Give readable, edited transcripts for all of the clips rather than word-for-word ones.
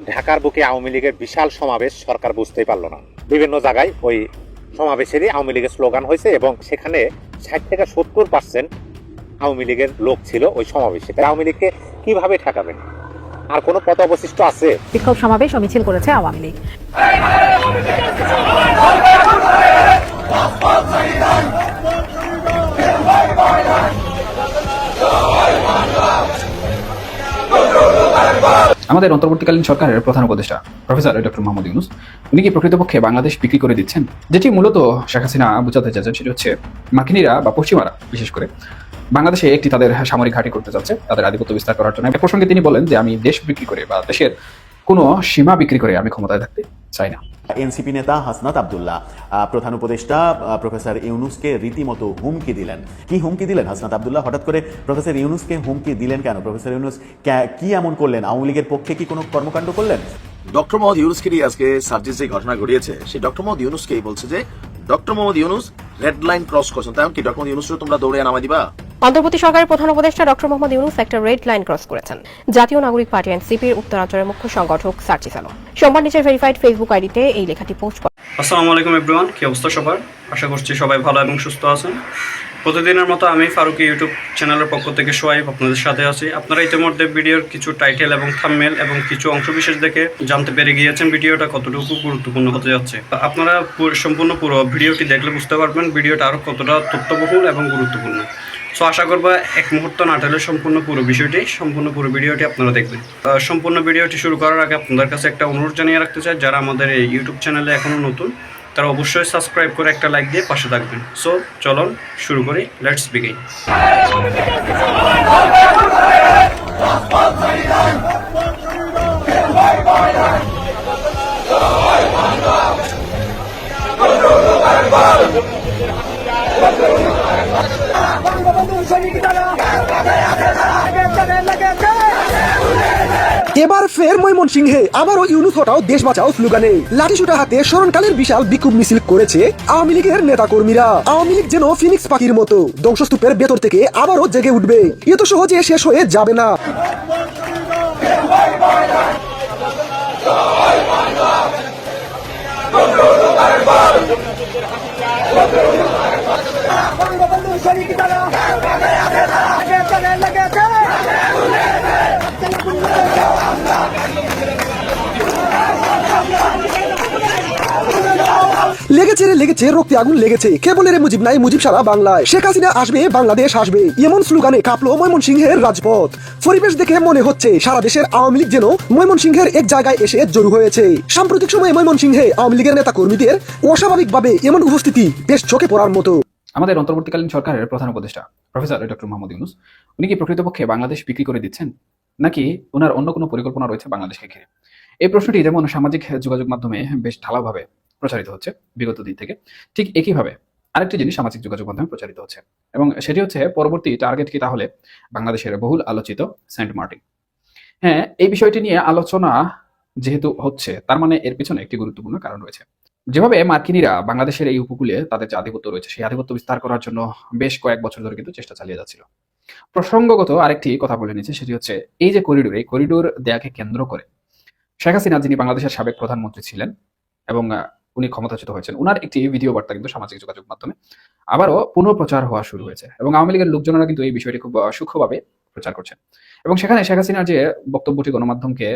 ঢাকার বুকে আওয়ামী লীগের বিশাল সমাবেশ সরকার বুঝতেই পারলো না। বিভিন্ন জায়গায় ওই সমাবেশেরই আওয়ামী লীগের স্লোগান হয়েছে এবং সেখানে 60 থেকে 70% আওয়ামী লীগের লোক ছিল ওই সমাবেশে। আওয়ামী লীগকে কিভাবে ঠেকাবেন? আর কোনো পথ অবশিষ্ট আছে? বিক্ষোভ সমাবেশ ও মিছিল করেছে আওয়ামী লীগ। আমাদের অন্তর্বর্তীকালীন সরকারের প্রধান উপদেষ্টা প্রফেসর ডক্টর মোহাম্মদ ইউনূস উনি কি প্রকৃতপক্ষে বাংলাদেশ বিক্রি করে দিচ্ছেন? যেটি মূলত শেখ হাসিনা বোঝাতে চাচ্ছেন সেটি হচ্ছে মার্কিনীরা বা পশ্চিমারা বিশেষ করে বাংলাদেশে একটি তাদের সামরিক ঘাঁটি করতে যাচ্ছে তাদের আধিপত্য বিস্তার করার জন্য। এ প্রসঙ্গে তিনি বলেন যে আমি দেশ বিক্রি করে বা দেশের কোনো সীমা বিক্রি করে আমি ক্ষমতায় থাকতে চাই না। এনসিপি নেতা হাসনাত আব্দুল্লাহ প্রধান উপদেষ্টা প্রফেসর ইউনূসকে রীতিমতো হুমকি দিলেন। কি হুমকি দিলেন হাসনাত আব্দুল্লাহ? হঠাৎ করে প্রফেসর ইউনূসকে হুমকি দিলেন কেন? প্রফেসর ইউনূস কি এমন করলেন? আওয়ামী লীগের পক্ষে কি কোনো কর্মকাণ্ড করলেন? ডক্টর মোহাম্মদ ইউনূসকে নিয়ে আজকে সার্জিস যে ঘটনা ঘটিয়েছে সেই ডক্টর মোহাম্মদ ইউনূসকেই বলছে যে doctor Mohammad Yunus red line cross করছেন। তেমন কি ডক্টর মোহাম্মদ ইউনূসকে তোমরা দৌড়ে নামাই দিবা? অন্তর্বর্তী সরকারের প্রধান উপদেষ্টা ডক্টর মোহাম্মদ ইউনূস একটা রেড লাইন ক্রস করেছেন। জাতীয় নাগরিক পার্টি এনসিপির উত্তরাঞ্চলের মুখ্য সংগঠক সার্জিস আলম সোমবার নিজের ভেরিফাইড ফেসবুক আইডিতে এই লেখাটি পোস্ট করেন। আসসালামু আলাইকুম এভরিওয়ান, কি অবস্থা সবার? আশা করছি সবাই ভালো এবং সুস্থ আছেন। প্রতিদিনের মতো আমি ফারুকি ইউটিউব চ্যানেলের পক্ষ থেকে সোয়াইব আপনাদের সাথে আছি। আপনারা ইতিমধ্যে ভিডিওর কিছু টাইটেল এবং থাম্বনেল এবং কিছু অংশবিশেষ দেখে জানতে পেরে গিয়েছেন ভিডিওটা কতটুকু গুরুত্বপূর্ণ হতে যাচ্ছে। আপনারা সম্পূর্ণ পুরো ভিডিওটি দেখলে বুঝতে পারবেন ভিডিওটা আরও কতটা তথ্যবহুল এবং গুরুত্বপূর্ণ। সো আশা করবো এক মুহূর্ত না টেলে সম্পূর্ণ পুরো ভিডিওটি আপনারা দেখবেন। সম্পূর্ণ ভিডিওটি শুরু করার আগে আপনাদের কাছে একটা অনুরোধ জানিয়ে রাখতে চাই, যারা আমাদের এই ইউটিউব চ্যানেলে এখনও নতুন তারা অবশ্যই সাবস্ক্রাইব করে একটা লাইক দিয়ে পাশে থাকবেন। সো চলুন শুরু করি, লেটস বিগিন। এবার ফের ময়মনসিংহে আবারও ইউনূস হটাও দেশ বাঁচাও স্লোগানে লাঠিসোঁটা হাতে স্মরণকালের বিশাল বিক্ষোভ মিছিল করেছে আওয়ামী লীগের নেতাকর্মীরা। আওয়ামী লীগ যেন ফিনিক্স পাখির মতো ধ্বংসস্তূপের ভেতর থেকে আবারও জেগে উঠবে, এত সহজে শেষ হয়ে যাবে না। লেগেছে রক্তে আগুন লেগেছে, কেবলের মুজিব নাই মুজিব সারা বাংলায়, শেখ হাসিনা আসবে বাংলাদেশ আসবে, এমন স্লোগানে কাঁপলো ময়মনসিংহের রাজপথ। পরিবেশ দেখে মনে হচ্ছে সারা দেশের আওয়ামী লীগ যেন ময়মনসিংহের এক জায়গায় এসে জড়ো হয়েছে। সাম্প্রতিক সময়ে ময়মনসিংহে আওয়ামী লীগের নেতা কর্মীদের অস্বাভাবিকভাবে এমন উপস্থিতি বেশ চোখে পড়ার মতো। আমাদের অন্তর্বর্তীকালীন সরকারের প্রধান উপদেষ্টা প্রফেসর ডক্টর মোহাম্মদ ইউনূস উনি কি প্রকৃতপক্ষে বাংলাদেশ বিক্রি করে দিচ্ছেন, নাকি ওনার অন্য কোনো পরিকল্পনা রয়েছে বাংলাদেশকে ঘিরে? এই প্রশ্নটি যেমন সামাজিক যোগাযোগ মাধ্যমে বেশ ঢালাওভাবে প্রচারিত হচ্ছে বিগত দিন থেকে, ঠিক একইভাবে আরেকটি জিনিস সামাজিক যোগাযোগ মাধ্যমে প্রচারিত হচ্ছে এবং সেটি হচ্ছে পরবর্তী টার্গেট কি তাহলে বাংলাদেশের বহুল আলোচিত সেন্ট মার্টিন। হ্যাঁ, এই বিষয়টি নিয়ে আলোচনা যেহেতু হচ্ছে তার মানে এর পিছনে একটি গুরুত্বপূর্ণ কারণ রয়েছে। যেভাবে মার্কিনীরা বাংলাদেশের এই উপকূলে তাদের যে আধিপত্য রয়েছে সেই আধিপত্য বিস্তার করার জন্য বেশ কয়েক বছর ধরে কিন্তু চেষ্টা চালিয়ে যাচ্ছিল। প্রসঙ্গগত আরেকটি কথা বলে নিচ্ছে, সেটি হচ্ছে এই যে করিডোর, এই করিডোর দেয়াকে কেন্দ্র করে শেখ হাসিনা, যিনি বাংলাদেশের সাবেক প্রধানমন্ত্রী ছিলেন এবং উনি ক্ষমতাচ্যুত হয়েছেন, উনার একটি ভিডিও বার্তা কিন্তু সামাজিক যোগাযোগ মাধ্যমে আবারও পুনঃপ্রচার হওয়া শুরু হয়েছে এবং আওয়ামী লীগের লোকজনেরা কিন্তু এই বিষয়টি খুব সূক্ষ্মভাবে প্রচার করছেন এবং সেখানে শেখ হাসিনার যে বক্তব্যটি গণমাধ্যমকে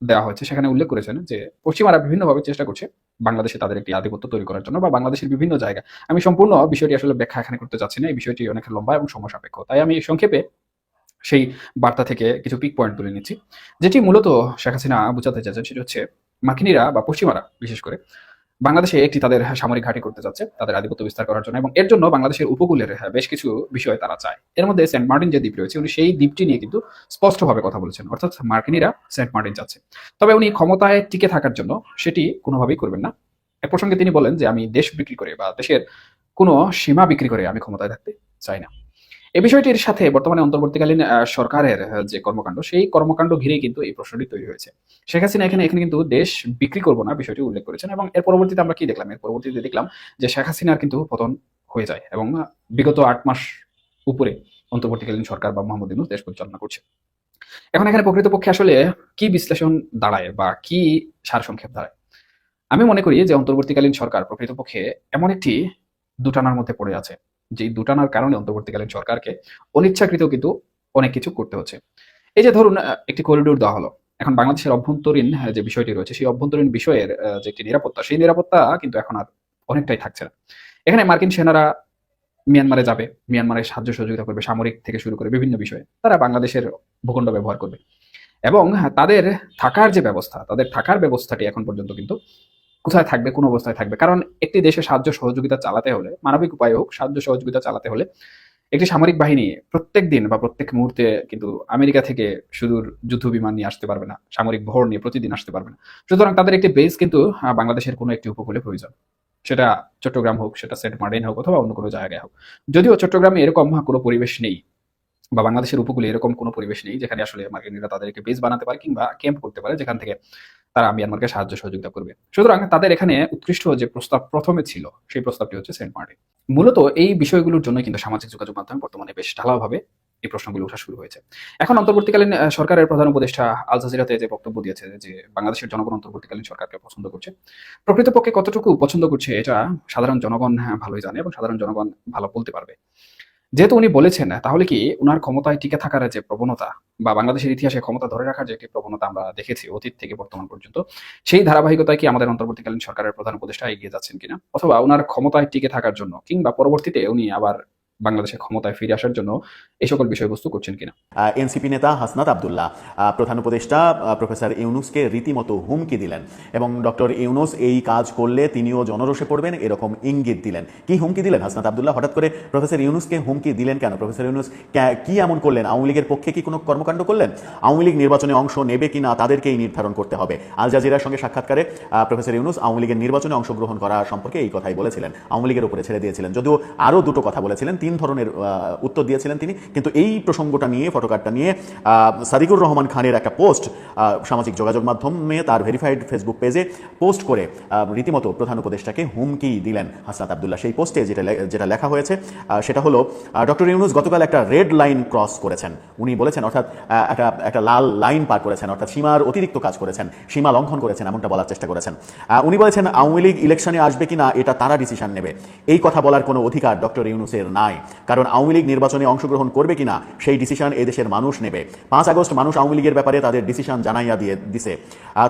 দেওয়া হয়েছে সেখানে উল্লেখ করেছেন যে পশ্চিমারা বিভিন্নভাবে চেষ্টা করছে বাংলাদেশে তাদের একটি আধিপত্য তৈরি করার জন্য বা বাংলাদেশের বিভিন্ন জায়গা। আমি সম্পূর্ণ বিষয়টি আসলে ব্যাখ্যা এখানে করতে চাচ্ছি না, এই বিষয়টি অনেক লম্বা এবং সময় সাপেক্ষ, তাই আমি সংক্ষেপে সেই বার্তা থেকে কিছু পিক পয়েন্ট তুলে নিচ্ছি। যেটি মূলত শেখ হাসিনা বোঝাতে চাচ্ছেন সেটি হচ্ছে মার্কিনীরা বা পশ্চিমারা বিশেষ করে বাংলাদেশে একটি তাদের সামরিক ঘাঁটি করতে যাচ্ছে তাদের আধিপত্য বিস্তার করার জন্য এবং এর জন্য বাংলাদেশের উপকূলের বেশ কিছু বিষয় তারা চায়। এর মধ্যে সেন্ট মার্টিন যে দ্বীপ রয়েছে উনি সেই দ্বীপটি নিয়ে কিন্তু স্পষ্টভাবে কথা বলেছেন, অর্থাৎ মার্কিনীরা সেন্ট মার্টিন চাচ্ছে, তবে উনি ক্ষমতায় টিকে থাকার জন্য সেটি কোনোভাবেই করবেন না। এক প্রসঙ্গে তিনি বলেন যে আমি দেশ বিক্রি করে বা দেশের কোনো সীমা বিক্রি করে আমি ক্ষমতায় থাকতে চাই না। এই বিষয়টির সাথে বর্তমানে অন্তর্বর্তীকালীন সরকারের যে কর্মকাণ্ড সেই কর্মকাণ্ড ঘিরেই কিন্তু এই প্রশ্নটি তৈরি হয়েছে। শেখ হাসিনা এখানে কিন্তু দেশ বিক্রি করবো না বিষয়টি উল্লেখ করেছেন এবং এর পরবর্তীতে আমরা কি দেখলাম? এর পরবর্তীতে দেখলাম যে শেখ হাসিনার কিন্তু পতন হয়ে যায় এবং বিগত 8 মাস উপরে অন্তর্বর্তীকালীন সরকার বা মোহাম্মদ ইউনূস দেশ পরিচালনা করছে। এখন এখানে প্রকৃতপক্ষে আসলে কি বিশ্লেষণ দাঁড়ায় বা কি সারসংক্ষেপ দাঁড়ায়? আমি মনে করি যে অন্তর্বর্তীকালীন সরকার প্রকৃতপক্ষে এমন একটি দুটানার মধ্যে পড়ে আছে, যে দুটানার কারণে অন্তর্বর্তীকালীন সরকারকে অনিচ্ছাকৃত কিন্তু অনেক কিছু করতে হচ্ছে। এই যে ধরুন একটি করিডোর দেওয়া হলো, এখন বাংলাদেশের অভ্যন্তরীণ যে বিষয়টি রয়েছে, সেই অভ্যন্তরীণ বিষয়ের যে একটি নিরাপত্তা, সেই নিরাপত্তা কিন্তু এখন আর অনেকটাই থাকছে না। এখানে মার্কিন সেনারা মিয়ানমারে যাবে, মিয়ানমারের সাহায্য সহযোগিতা করবে, সামরিক থেকে শুরু করে বিভিন্ন বিষয়ে তারা বাংলাদেশের ভূখণ্ড ব্যবহার করবে, এবং তাদের থাকার যে ব্যবস্থা, তাদের থাকার ব্যবস্থাটি এখন পর্যন্ত কিন্তু কোথায় থাকবে, কোন অবস্থায় থাকবে? কারণ একটি দেশে সাহায্য সহযোগিতা চালাতে হলে, মানবিক উপায়ে হোক, সাহায্য সহযোগিতা চালাতে হলে একটি সামরিক বাহিনী প্রত্যেক দিন বা প্রত্যেক মুহূর্তে কিন্তু আমেরিকা থেকে সুদূর যুদ্ধ বিমান নিয়ে আসতে পারবে না, সামরিক ভর নিয়ে প্রতিদিন আসতে পারবে না। সুতরাং তাদের একটি বেস কিন্তু বাংলাদেশের কোনো একটি উপকূলে প্রয়োজন, সেটা চট্টগ্রাম হোক, সেটা সেন্ট মার্টিন হোক, অথবা অন্য কোনো জায়গায় হোক। যদিও চট্টগ্রামে এরকম কোনো পরিবেশ নেই, বা বাংলাদেশের উপকূলে এরকম কোনো পরিবেশ নেই যেখানে আসলে মার্কিনিরা তাদেরকে বেস বানাতে পারে কিংবা ক্যাম্প করতে পারে, যেখান থেকে তারা মিয়ানমারকে সাহায্য সহযোগিতা করবে। সুতরাং তাদের এখানে উৎকৃষ্ট যে প্রস্তাব প্রথমে ছিল, সেই প্রস্তাবটি হচ্ছে সেন্ট মার্টিন। মূলত এই বিষয়গুলোর জন্য কিন্তু সামাজিক যোগাযোগ মাধ্যমে বর্তমানে বেশ ঢালাওভাবে এই প্রশ্নগুলো ওঠা শুরু হয়েছে। এখন অন্তর্বর্তীকালীন সরকারের প্রধান উপদেষ্টা আল জাজিরাতে যে বক্তব্য দিয়েছে যে বাংলাদেশের জনগণ অন্তর্বর্তীকালীন সরকারকে পছন্দ করছে, প্রকৃতপক্ষে কতটুকু পছন্দ করছে এটা সাধারণ জনগণ ভালোই জানে, এবং সাধারণ জনগণ ভালো বলতে পারবে। যেহেতু উনি বলেছেন, তাহলে কি উনার ক্ষমতায় টিকে থাকার যে প্রবণতা, বা বাংলাদেশের ইতিহাসে ক্ষমতা ধরে রাখার যে একটি প্রবণতা আমরা দেখেছি অতীত থেকে বর্তমান পর্যন্ত, সেই ধারাবাহিকতায় কি আমাদের অন্তর্বর্তীকালীন সরকারের প্রধান উপদেষ্টা এগিয়ে যাচ্ছেন কিনা, অথবা উনার ক্ষমতায় টিকে থাকার জন্য কিংবা পরবর্তীতে উনি আবার বাংলাদেশের ক্ষমতায় ফিরে আসার জন্য এই সকল বিষয়বস্তু করছেন কিনা? এনসিপি নেতা হাসনাত আব্দুল্লাহ প্রধান উপদেষ্টা প্রফেসর ইউনুসকে রীতিমতো হুমকি দিলেন, এবং ডক্টর ইউনুস এই কাজ করলে তিনিও জনরোষে পড়বেন এরকম ইঙ্গিত দিলেন। কি হুমকি দিলেন হাসনাত আব্দুল্লাহ? হঠাৎ করে প্রফেসর ইউনুসকে হুমকি দিলেন কেন? প্রফেসর ইউনুস কি এমন করলেন? আওয়ামী লীগের পক্ষে কি কোনো কর্মকাণ্ড করলেন? আওয়ামী লীগ নির্বাচনে অংশ নেবে কিনা তাদেরকেই নির্ধারণ করতে হবে। আল জাজিরার সঙ্গে সাক্ষাৎকারে প্রফেসর ইউনুস আওয়ামী লীগের নির্বাচনে অংশগ্রহণ করা সম্পর্কে এই কথাই বলেছিলেন, আওয়ামী লীগের উপরে ছেড়ে দিয়েছিলেন। যদিও আরও দুটো কথা বলেছিলেন, 3 ধরনের উত্তর দিয়েছিলেন তিনি, কিন্তু এই প্রসঙ্গটা নিয়ে, ফটোকার্ডটা নিয়ে সাদিকুর রহমান খানের একটা পোস্ট সামাজিক যোগাযোগ মাধ্যমে তার ভেরিফাইড ফেসবুক পেজে পোস্ট করে রীতিমতো প্রধান উপদেষ্টাকে হুমকি দিলেন হাসনাত আব্দুল্লাহ। সেই পোস্টে যেটা লেখা হয়েছে সেটা হলো, ডক্টর ইউনুস গতকাল একটা রেড লাইন ক্রস করেছেন। উনি বলেছেন, অর্থাৎ একটা লাল লাইন পার করেছেন, অর্থাৎ সীমার অতিরিক্ত কাজ করেছেন, সীমা লঙ্ঘন করেছেন, এমনটা বলার চেষ্টা করেছেন। উনি বলেছেন আওয়ামী লীগ ইলেকশনে আসবে কিনা এটা তারা ডিসিশন নেবে, এই কথা বলার কোনো অধিকার ডক্টর ইউনুসের নাই, কারণ আওয়ামী লীগ নির্বাচনে অংশগ্রহণ করবে কিনা সেই ডিসিশন এদেশের মানুষ নেবে। 5 আগস্ট মানুষ আওয়ামী লীগের ব্যাপারে তাদের ডিসিশন জানাইয়া দিছে।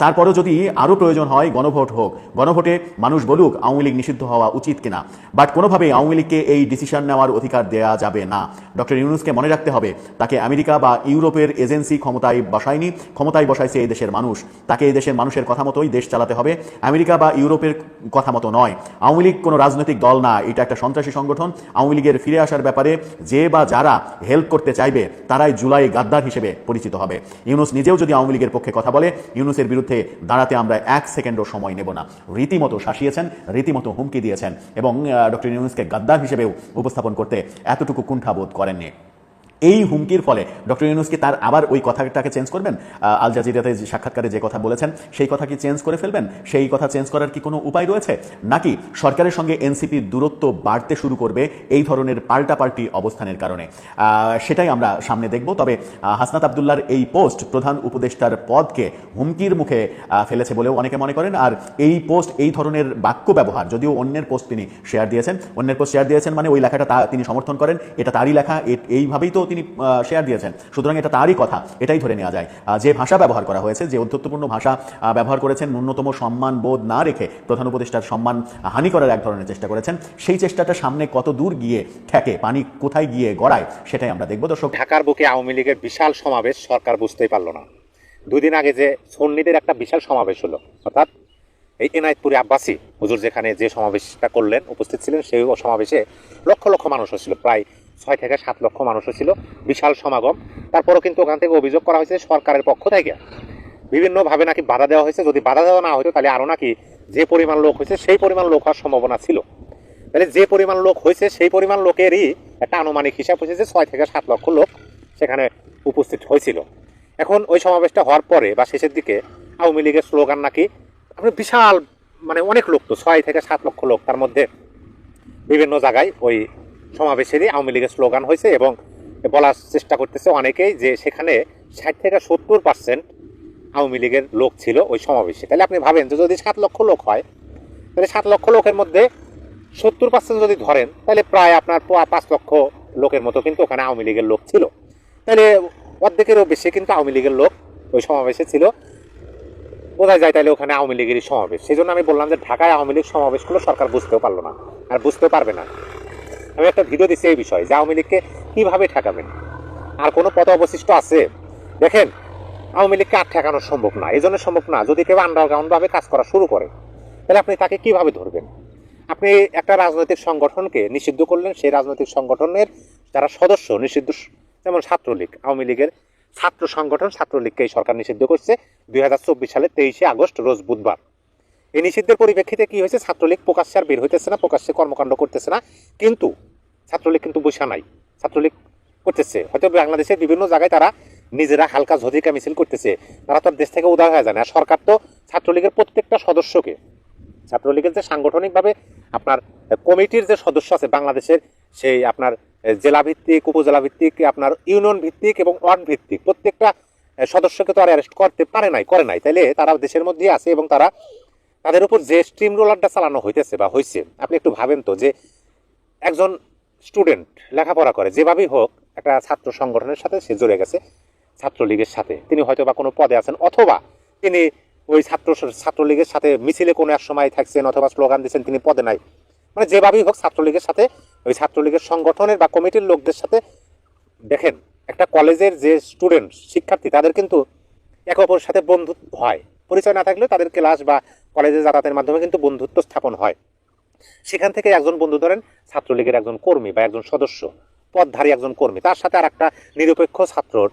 তারপরেও যদি আরও প্রয়োজন হয় গণভোট হোক, গণভোটে মানুষ বলুক আওয়ামী লীগ নিষিদ্ধ হওয়া উচিত কিনা, বাট কোনোভাবেই আওয়ামী লীগকে এই ডিসিশন নেওয়ার অধিকার দেওয়া যাবে না। ডক্টর ইউনুসকে মনে রাখতে হবে, তাকে আমেরিকা বা ইউরোপের এজেন্সি ক্ষমতায় বসায়নি, ক্ষমতায় বসাইছে এই দেশের মানুষ। তাকে এই দেশের মানুষের কথা মতোই দেশ চালাতে হবে, আমেরিকা বা ইউরোপের কথা মতো নয়। আওয়ামী লীগ কোনো রাজনৈতিক দল না, এটা একটা সন্ত্রাসী সংগঠন। আওয়ামী লীগের ফিরে আসার ব্যাপারে যে বা যারা হেল্প করতে চাইবে তারাই জুলাই গাদ্দার হিসেবে পরিচিত হবে। ইউনুস নিজেও যদি আওয়ামী লীগের পক্ষে কথা বলে, ইউনুসের বিরুদ্ধে দাঁড়াতে আমরা 1 সেকেন্ডও সময় নেব না। রীতিমতো শাসিয়েছেন, রীতিমতো হুমকি দিয়েছেন, এবং ডক্টর ইউনুসকে গাদ্দার হিসেবেও উপস্থাপন করতে এতটুকু কুণ্ঠাবোধ করেননি। এই হুমকির ফলে ডক্টর ইউনুসকে তার আবার ওই কথাটাকে চেঞ্জ করবেন? আল জাজিরাতে সাক্ষাৎকারে যে কথা বলেছেন সেই কথা কি চেঞ্জ করে ফেলবেন? সেই কথা চেঞ্জ করার কি কোনো উপায় রয়েছে? নাকি সরকারের সঙ্গে এনসিপির দূরত্ব বাড়তে শুরু করবে এই ধরনের পাল্টাপাল্টি অবস্থানের কারণে? সেটাই আমরা সামনে দেখব। তবে হাসনাত আব্দুল্লাহর এই পোস্ট প্রধান উপদেষ্টার পদকে হুমকির মুখে ফেলেছে বলেও অনেকে মনে করেন। আর এই পোস্ট, এই ধরনের বাক্য ব্যবহার, যদিও অন্যের পোস্ট তিনি শেয়ার দিয়েছেন, অন্যের পোস্ট শেয়ার দিয়েছেন মানে ওই লেখাটা তিনি সমর্থন করেন, এটা তারই লেখা, এইভাবেই তো তিনি শেয়ার দিয়েছেন, সুতরাং এটা তারই কথা, এটাই ধরে নেওয়া যায়। যে ভাষা ব্যবহার করা হয়েছে, যে অধ্যত্বপূর্ণ ভাষা ব্যবহার করেছেন, ন্যূনতম সম্মান বোধ না রেখে প্রধান উপদেষ্টার সম্মান হানি করার এক ধরনের চেষ্টা করেছেন, সেই চেষ্টাটা সামনে কত দূর গিয়ে ঠেকে, পানি কোথায় গিয়ে গড়ায়, সেটাই আমরা দেখব। দর্শক, ঢাকার বুকে আওয়ামী লীগের বিশাল সমাবেশ সরকার বুঝতেই পারলো না। 2 দিন আগে যে সুন্নিদের একটা বিশাল সমাবেশ হলো, অর্থাৎ এই এনায়েতপুরে আব্বাসী হুজুর যেখানে যে সমাবেশটা করলেন, উপস্থিত ছিলেন, সেই সমাবেশে লক্ষ লক্ষ মানুষ হচ্ছিল, প্রায় 6 থেকে 7 লক্ষ মানুষ ছিল, বিশাল সমাগম। তারপরও কিন্তু ওখান থেকে অভিযোগ করা হয়েছে সরকারের পক্ষ থেকে বিভিন্নভাবে নাকি বাধা দেওয়া হয়েছে। যদি বাধা দেওয়া না হতো তাহলে আরও নাকি যে পরিমাণ লোক হয়েছে সেই পরিমাণ লোক হওয়ার সম্ভাবনা ছিল। তাহলে যে পরিমাণ লোক হয়েছে সেই পরিমাণ লোকেরই একটা আনুমানিক হিসাব হয়েছে যে 6 থেকে 7 লক্ষ লোক সেখানে উপস্থিত হয়েছিল। এখন ওই সমাবেশটা হওয়ার পরে বা শেষের দিকে আওয়ামী লীগের স্লোগান নাকি বিশাল, মানে অনেক লোক, তো 6 থেকে 7 লক্ষ লোক, তার মধ্যে বিভিন্ন জায়গায় ওই সমাবেশেরই আওয়ামী লীগের স্লোগান হয়েছে, এবং বলার চেষ্টা করতেছে অনেকেই যে সেখানে 60 থেকে 70% আওয়ামী লীগের লোক ছিল ওই সমাবেশে। তাহলে আপনি ভাবেন যে যদি 7 লক্ষ লোক হয়, তাহলে 7 লক্ষ লোকের মধ্যে 70% যদি ধরেন, তাহলে প্রায় আপনার 5 লক্ষ লোকের মতো কিন্তু ওখানে আওয়ামী লীগের লোক ছিল। তাহলে অর্ধেকেরও বেশি কিন্তু আওয়ামী লীগের লোক ওই সমাবেশে ছিল। বোঝা যায় তাহলে ওখানে আওয়ামী লীগেরই সমাবেশ। সেই জন্য আমি বললাম যে ঢাকায় আওয়ামী লীগ সমাবেশগুলো সরকার বুঝতেও পারলো না, আর বুঝতেও পারবে না। আমি একটা ভিডিও দিচ্ছি এই বিষয়ে যে আওয়ামী লীগকে কীভাবে ঠেকাবেন, আর কোনো পথ অবশিষ্ট আছে? দেখেন, আওয়ামী লীগকে আর ঠেকানো সম্ভব না। এই জন্য সম্ভব না, যদি কেউ আন্ডারগ্রাউন্ডভাবে কাজ করা শুরু করে, তাহলে আপনি তাকে কিভাবে ধরবেন? আপনি একটা রাজনৈতিক সংগঠনকে নিষিদ্ধ করলেন, সেই রাজনৈতিক সংগঠনের যারা সদস্য নিষিদ্ধ, যেমন ছাত্রলীগ, আওয়ামী লীগের ছাত্র সংগঠন ছাত্রলীগকে এই সরকার নিষিদ্ধ করছে 2024 সালের 23শে আগস্ট, রোজ বুধবার। এই নিষিদ্ধের পরিপ্রেক্ষিতে কি হয়েছে? ছাত্রলীগ প্রকাশ্যে আর বের হইতেছে না, প্রকাশ্যে কর্মকাণ্ড করতেছে না, কিন্তু ছাত্রলীগ কিন্তু বসা নাই, ছাত্রলীগ করতেছে। হয়তো বাংলাদেশের বিভিন্ন জায়গায় তারা নিজেরা হালকা ঝটিকা মিছিল করতেছে, তারা তো দেশ থেকে উদয় হয়ে যায় না। আর সরকার তো ছাত্রলীগের প্রত্যেকটা সদস্যকে, ছাত্রলীগের যে সাংগঠনিকভাবে আপনার কমিটির যে সদস্য আছে বাংলাদেশের, সেই আপনার জেলা ভিত্তিক, উপজেলা ভিত্তিক, আপনার ইউনিয়ন ভিত্তিক এবং ওয়ার্ড ভিত্তিক প্রত্যেকটা সদস্যকে তো আর অ্যারেস্ট করতে করে নাই। তাইলে তারা দেশের মধ্যেই আছে এবং তারা তাদের উপর যে স্ট্রিম রোলারটা চালানো হইতেছে বা হয়েছে, আপনি একটু ভাবেন তো যে একজন স্টুডেন্ট লেখাপড়া করে, যেভাবেই হোক একটা ছাত্র সংগঠনের সাথে সে জড়ে গেছে, ছাত্রলীগের সাথে, তিনি হয়তো বা কোনো পদে আছেন, অথবা তিনি ওই ছাত্রলীগের সাথে মিছিলে কোনো এক সময় থাকছেন, অথবা স্লোগান দিচ্ছেন, তিনি পদে নাই। মানে যেভাবেই হোক ছাত্রলীগের সাথে, ওই ছাত্রলীগের সংগঠনের বা কমিটির লোকদের সাথে। দেখেন, একটা কলেজের যে স্টুডেন্ট শিক্ষার্থী, তাদের কিন্তু একে অপরের সাথে বন্ধুত্ব হয়, পরিচয় না থাকলেও তাদের ক্লাস বা কলেজে যাতায়াতের মাধ্যমে কিন্তু বন্ধুত্ব স্থাপন হয়। সেখান থেকে একজন বন্ধু ধরেন ছাত্রলীগের একজন কর্মী বা একজন সদস্য, পদধারী একজন কর্মী, তার সাথে আর একটা নিরপেক্ষ ছাত্রর